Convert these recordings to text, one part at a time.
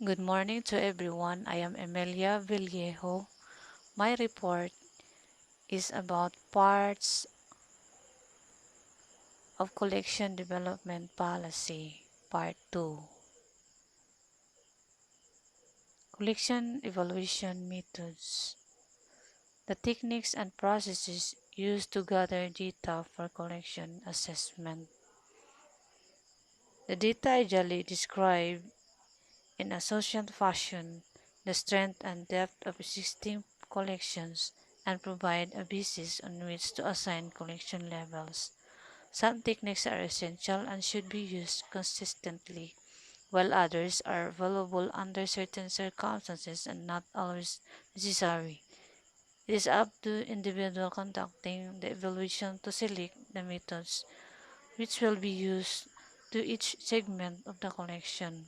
Good morning to everyone. I am Emilia Villejo. My report is about parts of Collection Development Policy, Part 2. Collection Evaluation Methods. The techniques and processes used to gather data for collection assessment. The data ideally describe in associated fashion the strength and depth of existing collections and provide a basis on which to assign collection levels. Some techniques are essential and should be used consistently, while others are valuable under certain circumstances and not always necessary. It is up to individual conducting the evaluation to select the methods which will be used to each segment of the collection.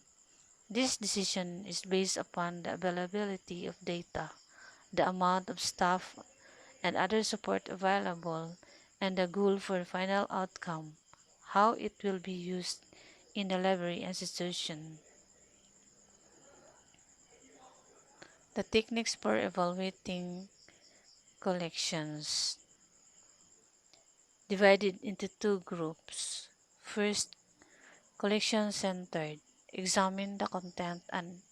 This decision is based upon the availability of data, the amount of staff and other support available, and the goal for final outcome, how it will be used in the library institution. The techniques for evaluating collections divided into two groups. First, collection centered. Examine the content and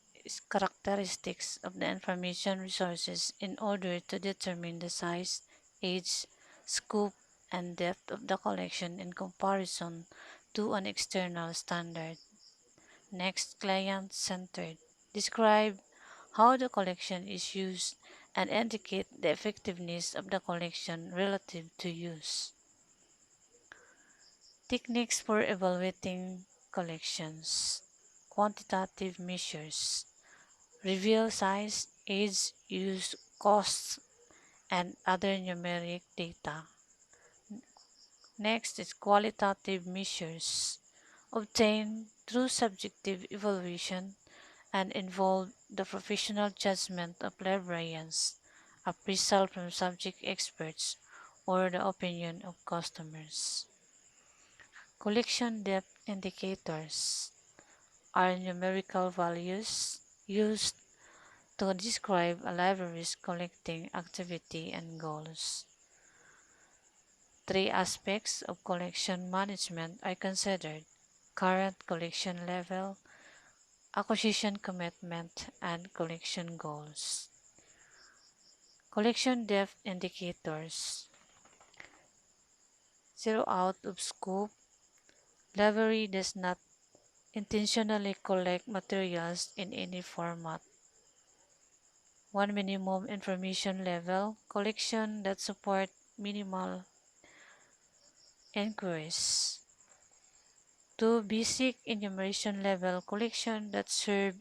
characteristics of the information resources in order to determine the size, age, scope, and depth of the collection in comparison to an external standard. Next, client centered. Describe how the collection is used and indicate the effectiveness of the collection relative to use. Techniques for evaluating collections. Quantitative measures. Reveal size, age, use, costs, and other numeric data. Next is qualitative measures. Obtained through subjective evaluation and involve the professional judgment of librarians, appraisal from subject experts, or the opinion of customers. Collection depth indicators are numerical values used to describe a library's collecting activity and goals. Three aspects of collection management are considered: current collection level, acquisition commitment, and collection goals. Collection depth indicators: zero out of scope. Library does not intentionally collect materials in any format. One minimum information level, collection that support minimal inquiries. Two basic enumeration level, collection that serve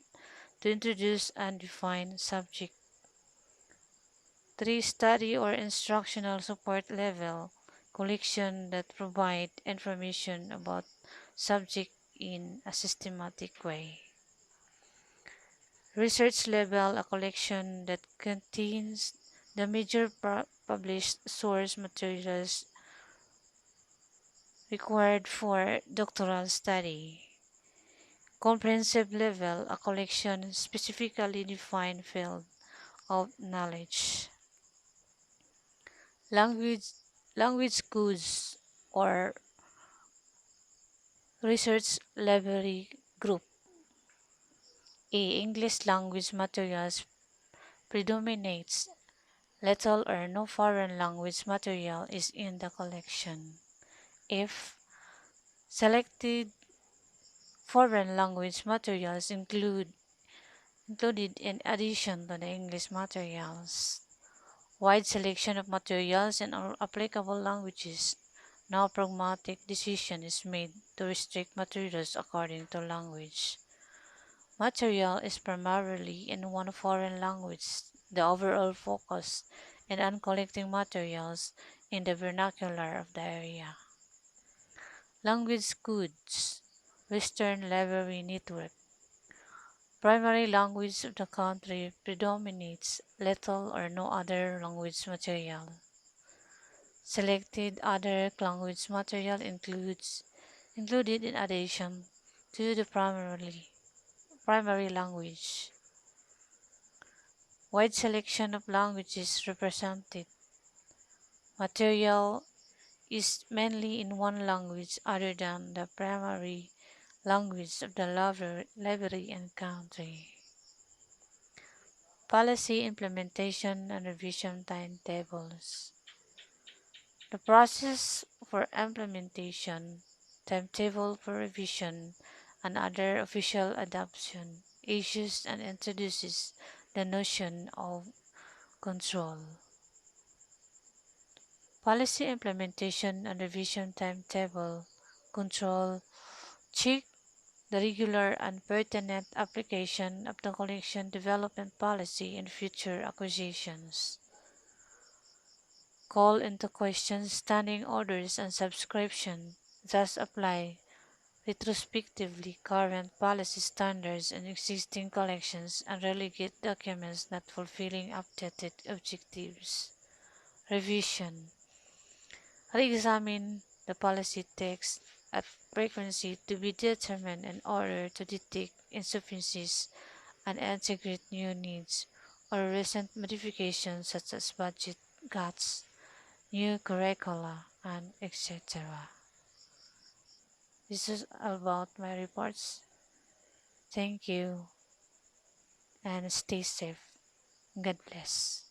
to introduce and define subject. Three study or instructional support level, collection that provide information about subject in a systematic way. Research level, a collection that contains the major published source materials required for doctoral study. Comprehensive level, a collection specifically defined field of knowledge. Language language goods or research library group. A. English language materials predominates. Little or no foreign language material is in the collection. If selected foreign language materials included in addition to the English materials. Wide selection of materials in all applicable languages. No pragmatic decision is made to restrict materials according to language. Material is primarily in one foreign language. The overall focus is on collecting materials in the vernacular of the area. Language goods. Western Library Network. Primary language of the country predominates. Little or no other language material. Selected other language material included in addition to the primarily. primary language. Wide selection of languages represented. Material is mainly in one language other than the primary language of the library and country. Policy implementation and revision timetables. The process for implementation, timetable for revision, and other official adoption issues and introduces the notion of control. Policy implementation and revision timetable control check the regular and pertinent application of the collection development policy in future acquisitions. Call into question standing orders and subscription, thus apply retrospectively current policy standards in existing collections and relegate documents not fulfilling updated objectives. Revision. Re-examine the policy text at frequency to be determined in order to detect insufficiencies and integrate new needs or recent modifications such as budget cuts, new curricula, and etc. This is about my reports. Thank you and stay safe. God bless.